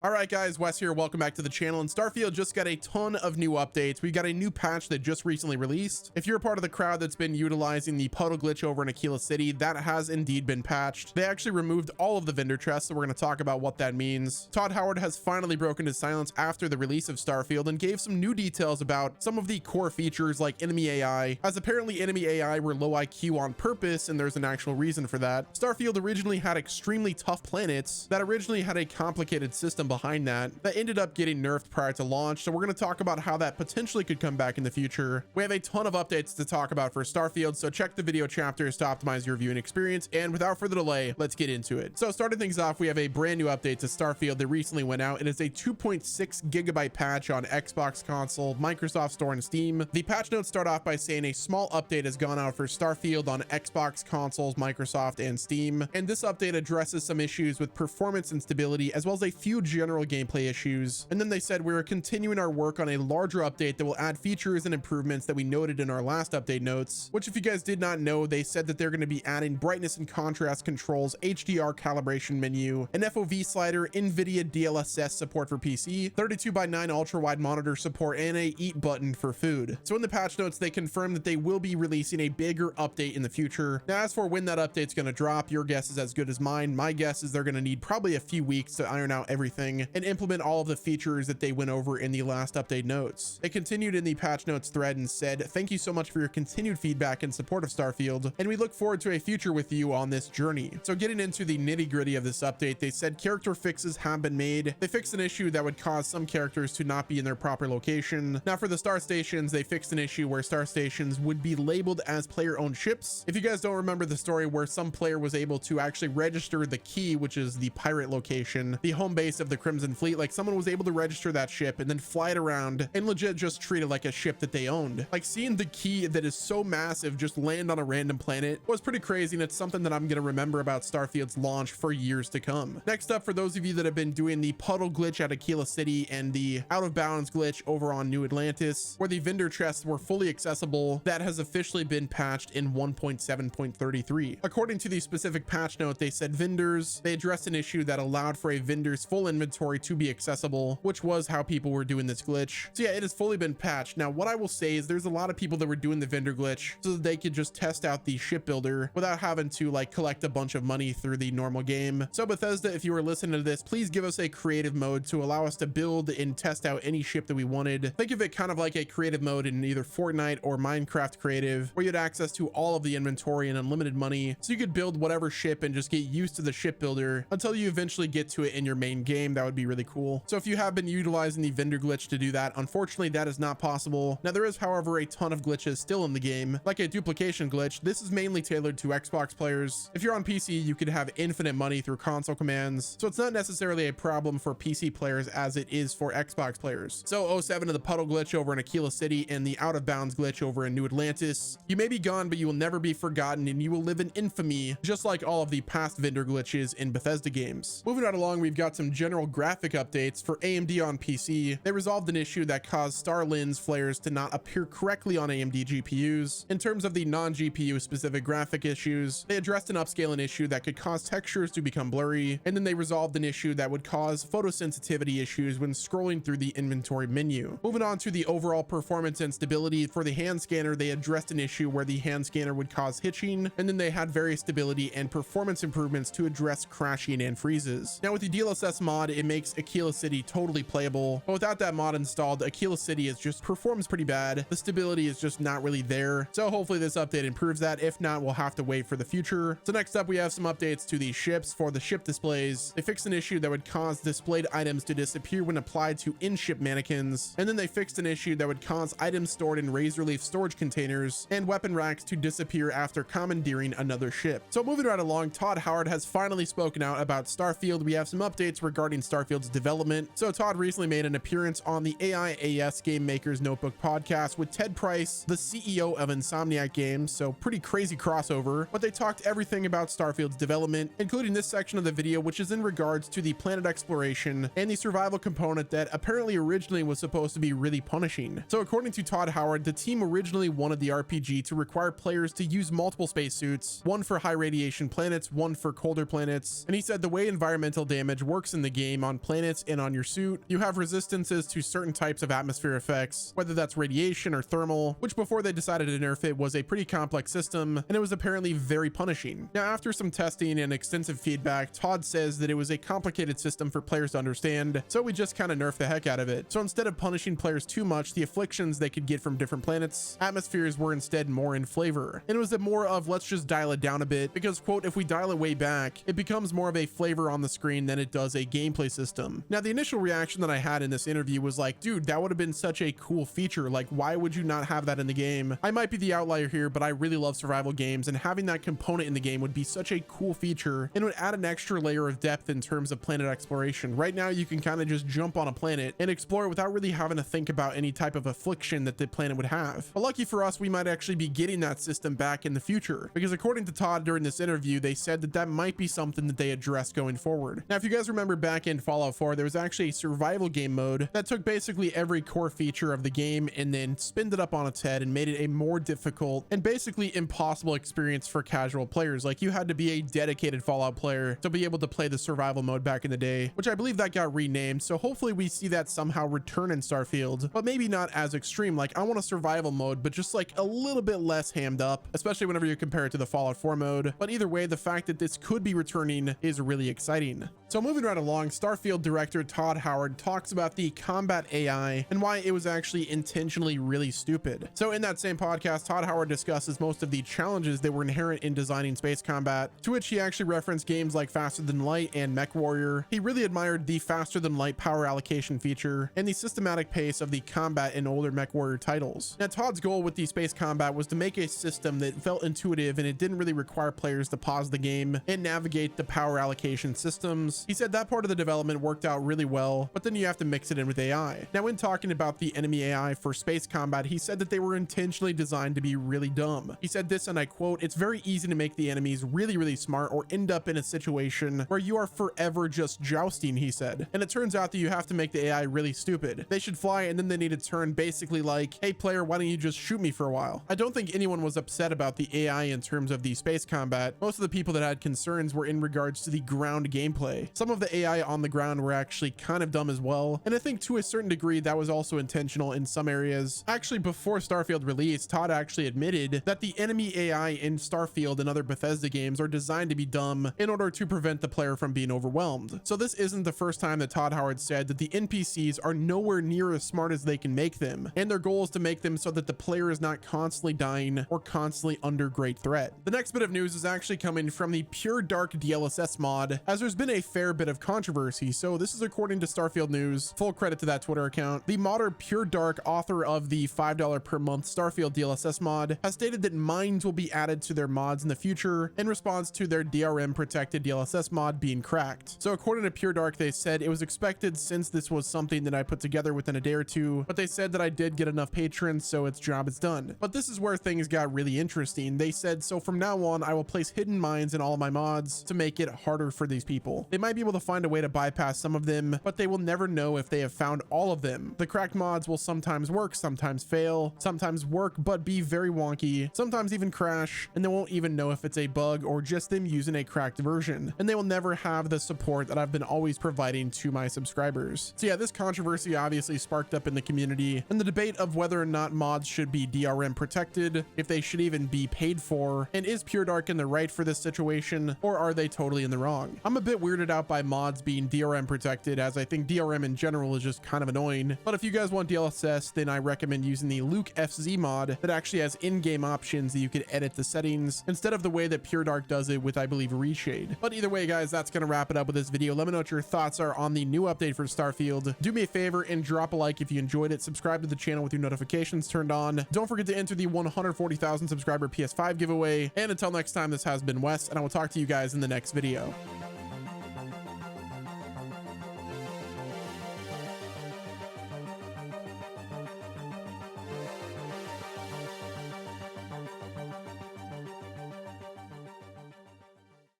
All right, guys, Wes here. Welcome back to the channel. And Starfield just got a ton of new updates. We got a new patch that just recently released. If you're a part of the crowd that's been utilizing the puddle glitch over in Aquila City, that has indeed been patched. They actually removed all of the vendor chests, so we're going to talk about what that means. Todd Howard has finally broken his silence after the release of Starfield and gave some new details about some of the core features like enemy AI, as apparently enemy AI were low IQ on purpose, and there's an actual reason for that. Starfield originally had extremely tough planets that originally had a complicated system behind that ended up getting nerfed prior to launch, so we're going to talk about how that potentially could come back in the future. We have a ton of updates to talk about for Starfield, so check the video chapters to optimize your viewing experience, and without further delay, let's get into it. So starting things off, we have a brand new update to Starfield that recently went out. It is a 2.6 gigabyte patch on Xbox console, Microsoft Store, and Steam. The patch notes start off by saying a small update has gone out for Starfield on Xbox consoles, Microsoft, and Steam, and this update addresses some issues with performance and stability, as well as a few general gameplay issues. And then they said we're continuing our work on a larger update that will add features and improvements that we noted in our last update notes, which if you guys did not know, they said that they're going to be adding brightness and contrast controls, HDR calibration menu, an FOV slider, NVIDIA DLSS support for PC, 32:9 ultra wide monitor support, and a eat button for food. So in the patch notes, they confirmed that they will be releasing a bigger update in the future. Now, as for when that update's going to drop, your guess is as good as mine. My guess is they're going to need probably a few weeks to iron out everything and implement all of the features that they went over in the last update notes. They continued in the patch notes thread and said, "Thank you so much for your continued feedback and support of Starfield, and we look forward to a future with you on this journey." So getting into the nitty-gritty of this update, they said character fixes have been made. They fixed an issue that would cause some characters to not be in their proper location. Now for the star stations, they fixed an issue where star stations would be labeled as player-owned ships. If you guys don't remember the story where some player was able to actually register the key, which is the pirate location, the home base of the Crimson Fleet, like someone was able to register that ship and then fly it around and legit just treat it like a ship that they owned. Like seeing the key that is so massive just land on a random planet was pretty crazy, and it's something that I'm going to remember about Starfield's launch for years to come. Next up, for those of you that have been doing the puddle glitch at Aquila City and the out of bounds glitch over on New Atlantis, where the vendor chests were fully accessible, that has officially been patched in 1.7.33. According to the specific patch note, they said they addressed an issue that allowed for a vendor's full inventory to be accessible, which was how people were doing this glitch. So yeah, it has fully been patched. Now what I will say is there's a lot of people that were doing the vendor glitch so that they could just test out the shipbuilder without having to like collect a bunch of money through the normal game. So Bethesda, if you were listening to this, please give us a creative mode to allow us to build and test out any ship that we wanted. Think of it kind of like a creative mode in either Fortnite or Minecraft creative, where you had access to all of the inventory and unlimited money, so you could build whatever ship and just get used to the shipbuilder until you eventually get to it in your main game. That would be really cool. So if you have been utilizing the vendor glitch to do that, unfortunately that is not possible. Now there is, however, a ton of glitches still in the game, like a duplication glitch. This is mainly tailored to Xbox players. If you're on PC, you could have infinite money through console commands, so it's not necessarily a problem for PC players as it is for Xbox players. So 07 of the puddle glitch over in Aquila City and the out of bounds glitch over in New Atlantis. You may be gone, but you will never be forgotten, and you will live in infamy, just like all of the past vendor glitches in Bethesda games. Moving right along, we've got some general graphic updates for AMD on PC. They resolved an issue that caused star lens flares to not appear correctly on AMD GPUs. In terms of the non-GPU specific graphic issues, they addressed an upscaling issue that could cause textures to become blurry, and then they resolved an issue that would cause photosensitivity issues when scrolling through the inventory menu. Moving on to the overall performance and stability for the hand scanner, they addressed an issue where the hand scanner would cause hitching, and then they had various stability and performance improvements to address crashing and freezes. Now with the DLSS mod, it makes Aquila City totally playable, but without that mod installed, Aquila City is just performs pretty bad. The stability is just not really there, so hopefully this update improves that. If not, we'll have to wait for the future. So next up, we have some updates to the ships. For the ship displays, they fixed an issue that would cause displayed items to disappear when applied to in-ship mannequins, and then they fixed an issue that would cause items stored in razor leaf storage containers and weapon racks to disappear after commandeering another ship. So moving right along, Todd Howard has finally spoken out about Starfield. We have some updates regarding Starfield's development. So Todd recently made an appearance on the AIAS Game Maker's Notebook podcast with Ted Price, the CEO of Insomniac Games, so pretty crazy crossover, but they talked everything about Starfield's development, including this section of the video, which is in regards to the planet exploration and the survival component that apparently originally was supposed to be really punishing. So according to Todd Howard, the team originally wanted the RPG to require players to use multiple spacesuits, one for high radiation planets, one for colder planets, and he said the way environmental damage works in the game game on planets and on your suit. You have resistances to certain types of atmosphere effects, whether that's radiation or thermal, which before they decided to nerf it was a pretty complex system, and it was apparently very punishing. Now, after some testing and extensive feedback, Todd says that it was a complicated system for players to understand, so we just kind of nerfed the heck out of it. So instead of punishing players too much, the afflictions they could get from different planets, atmospheres were instead more in flavor. And it was more of, let's just dial it down a bit, because quote, if we dial it way back, it becomes more of a flavor on the screen than it does a gameplay system. Now, the initial reaction that I had in this interview was like, dude, that would have been such a cool feature. Like, why would you not have that in the game? I might be the outlier here, but I really love survival games, and having that component in the game would be such a cool feature and would add an extra layer of depth in terms of planet exploration. Right now, you can kind of just jump on a planet and explore it without really having to think about any type of affliction that the planet would have. But lucky for us, we might actually be getting that system back in the future, because according to Todd during this interview, they said that that might be something that they address going forward. Now, if you guys remember back in Fallout 4, there was actually a survival game mode that took basically every core feature of the game and then spinned it up on its head and made it a more difficult and basically impossible experience for casual players. Like, you had to be a dedicated Fallout player to be able to play the survival mode back in the day, which I believe that got renamed. So hopefully we see that somehow return in Starfield, but maybe not as extreme. Like, I want a survival mode, but just like a little bit less hammed up, especially whenever you compare it to the Fallout 4 mode. But either way, the fact that this could be returning is really exciting. So moving right along, Starfield director Todd Howard talks about the combat AI and why it was actually intentionally really stupid. So in that same podcast, Todd Howard discusses most of the challenges that were inherent in designing space combat, to which he actually referenced games like Faster Than Light and Mech Warrior. He really admired the Faster Than Light power allocation feature and the systematic pace of the combat in older Mech Warrior titles. Now, Todd's goal with the space combat was to make a system that felt intuitive and it didn't really require players to pause the game and navigate the power allocation systems. He said that part of the development worked out really well, but then you have to mix it in with AI. Now, when talking about the enemy AI for space combat, he said that they were intentionally designed to be really dumb. He said this, and I quote, "It's very easy to make the enemies really, really smart or end up in a situation where you are forever just jousting," he said. And it turns out that you have to make the AI really stupid. They should fly and then they need to turn basically like, "Hey player, why don't you just shoot me for a while?" I don't think anyone was upset about the AI in terms of the space combat. Most of the people that had concerns were in regards to the ground gameplay. Some of the AI on the ground were actually kind of dumb as well, and I think to a certain degree that was also intentional in some areas. Actually, before Starfield release, Todd actually admitted that the enemy AI in Starfield and other Bethesda games are designed to be dumb in order to prevent the player from being overwhelmed. So this isn't the first time that Todd Howard said that the NPCs are nowhere near as smart as they can make them, and their goal is to make them so that the player is not constantly dying or constantly under great threat. The next bit of news is actually coming from the Pure Dark DLSS mod, as there's been a fair bit of controversy. So this is according to Starfield News, full credit to that Twitter account. The modder Pure Dark, author of the $5 per month Starfield DLSS mod, has stated that mines will be added to their mods in the future in response to their DRM protected DLSS mod being cracked. So according to Pure Dark, they said it was expected since this was something that I put together within a day or two, but they said that I did get enough patrons, so its job is done. But this is where things got really interesting. They said, so from now on, I will place hidden mines in all of my mods to make it harder for these people. They might be able to find a way to bypass some of them, but they will never know if they have found all of them. The cracked mods will sometimes work, sometimes fail, sometimes work but be very wonky, sometimes even crash, and they won't even know if it's a bug or just them using a cracked version, and they will never have the support that I've been always providing to my subscribers. So yeah, this controversy obviously sparked up in the community, and the debate of whether or not mods should be DRM protected, if they should even be paid for, and is Pure Dark in the right for this situation, or are they totally in the wrong? I'm a bit weirded out by mods being DRM protected, as I think DRM in general is just kind of annoying, but if you guys want DLSS, then I recommend using the Luke FZ mod that actually has in-game options that you can edit the settings instead of the way that Pure Dark does it with, I believe, Reshade. But either way, guys, that's gonna wrap it up with this video. Let me know what your thoughts are on the new update for Starfield. Do me a favor and drop a like if you enjoyed it. Subscribe to the channel with your notifications turned on. Don't forget to enter the 140,000 subscriber PS5 giveaway. And until next time, this has been Wes, and I will talk to you guys in the next video.